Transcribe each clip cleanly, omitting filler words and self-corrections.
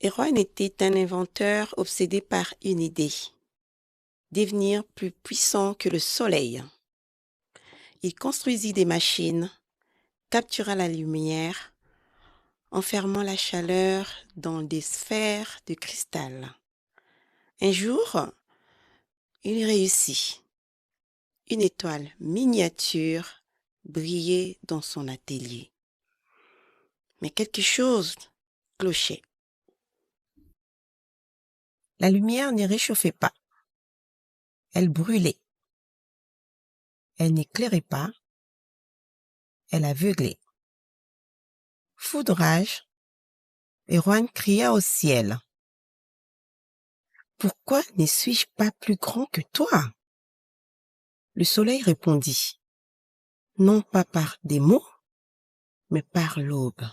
Erwan était un inventeur obsédé par une idée, devenir plus puissant que le soleil. Il construisit des machines, captura la lumière, enfermant la chaleur dans des sphères de cristal. Un jour, il réussit. Une étoile miniature brillait dans son atelier. Mais quelque chose clochait. La lumière ne réchauffait pas. Elle brûlait. Elle n'éclairait pas. Elle aveuglait. Fou de rage, Erwan cria au ciel. « Pourquoi ne suis-je pas plus grand que toi ?» Le soleil répondit, non pas par des mots, mais par l'aube.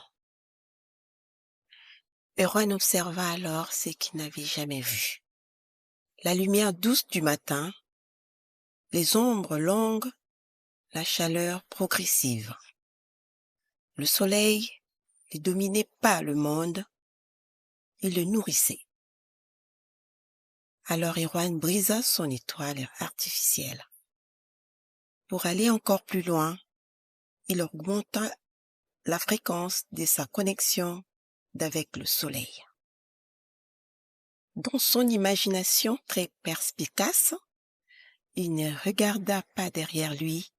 Erwan observa alors ce qu'il n'avait jamais vu. La lumière douce du matin, les ombres longues, la chaleur progressive. Le soleil ne dominait pas le monde, il le nourrissait. Alors Erwan brisa son étoile artificielle. Pour aller encore plus loin, il augmenta la fréquence de sa connexion d'avec le soleil. Dans son imagination très perspicace, il ne regarda pas derrière lui,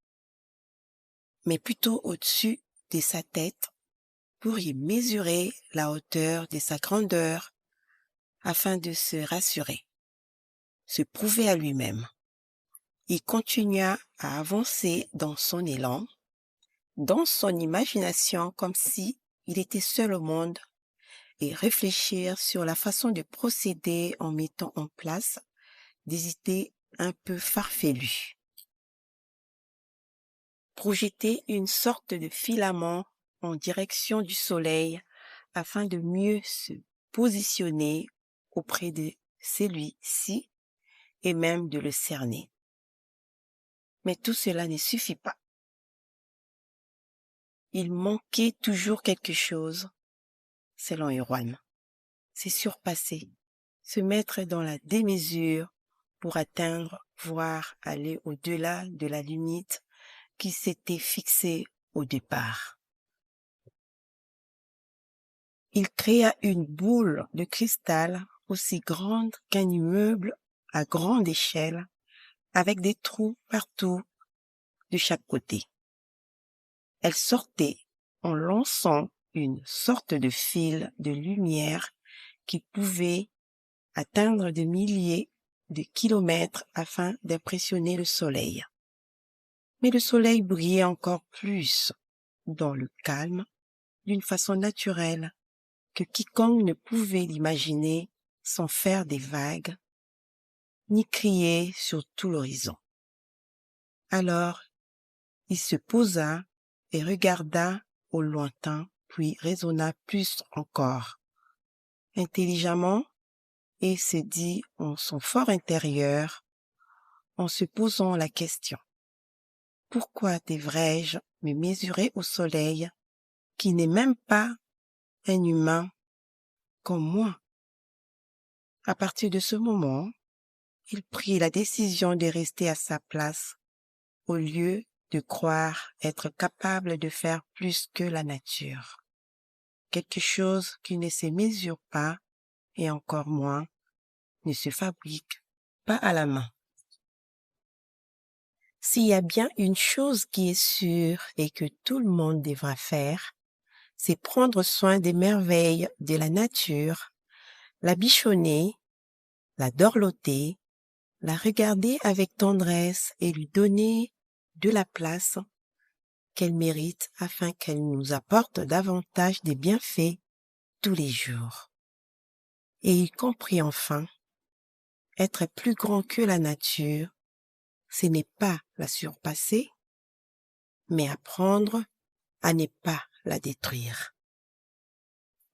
mais plutôt au-dessus de sa tête pour y mesurer la hauteur de sa grandeur afin de se rassurer, se prouver à lui-même. Il continua à avancer dans son élan, dans son imagination comme si il était seul au monde et réfléchir sur la façon de procéder en mettant en place des idées un peu farfelues. Projeter une sorte de filament en direction du soleil afin de mieux se positionner auprès de celui-ci et même de le cerner. Mais tout cela ne suffit pas. Il manquait toujours quelque chose, selon Erwan. C'est surpasser, se mettre dans la démesure pour atteindre, voire aller au-delà de la limite qui s'était fixée au départ. Il créa une boule de cristal aussi grande qu'un immeuble à grande échelle, avec des trous partout de chaque côté. Elle sortait en lançant une sorte de fil de lumière qui pouvait atteindre des milliers de kilomètres afin d'impressionner le soleil. Mais le soleil brillait encore plus dans le calme, d'une façon naturelle, que quiconque ne pouvait l'imaginer sans faire des vagues, ni crier sur tout l'horizon. Alors, il se posa et regarda au lointain, puis raisonna plus encore, intelligemment, et se dit en son fort intérieur, en se posant la question: pourquoi devrais-je me mesurer au soleil, qui n'est même pas un humain comme moi? À partir de ce moment, il prit la décision de rester à sa place, au lieu de croire être capable de faire plus que la nature. Quelque chose qui ne se mesure pas, et encore moins, ne se fabrique pas à la main. S'il y a bien une chose qui est sûre et que tout le monde devra faire, c'est prendre soin des merveilles de la nature, la bichonner, la dorloter, la regarder avec tendresse et lui donner de la place qu'elle mérite afin qu'elle nous apporte davantage des bienfaits tous les jours. Et il comprit enfin, être plus grand que la nature, ce n'est pas la surpasser, mais apprendre à ne pas la détruire.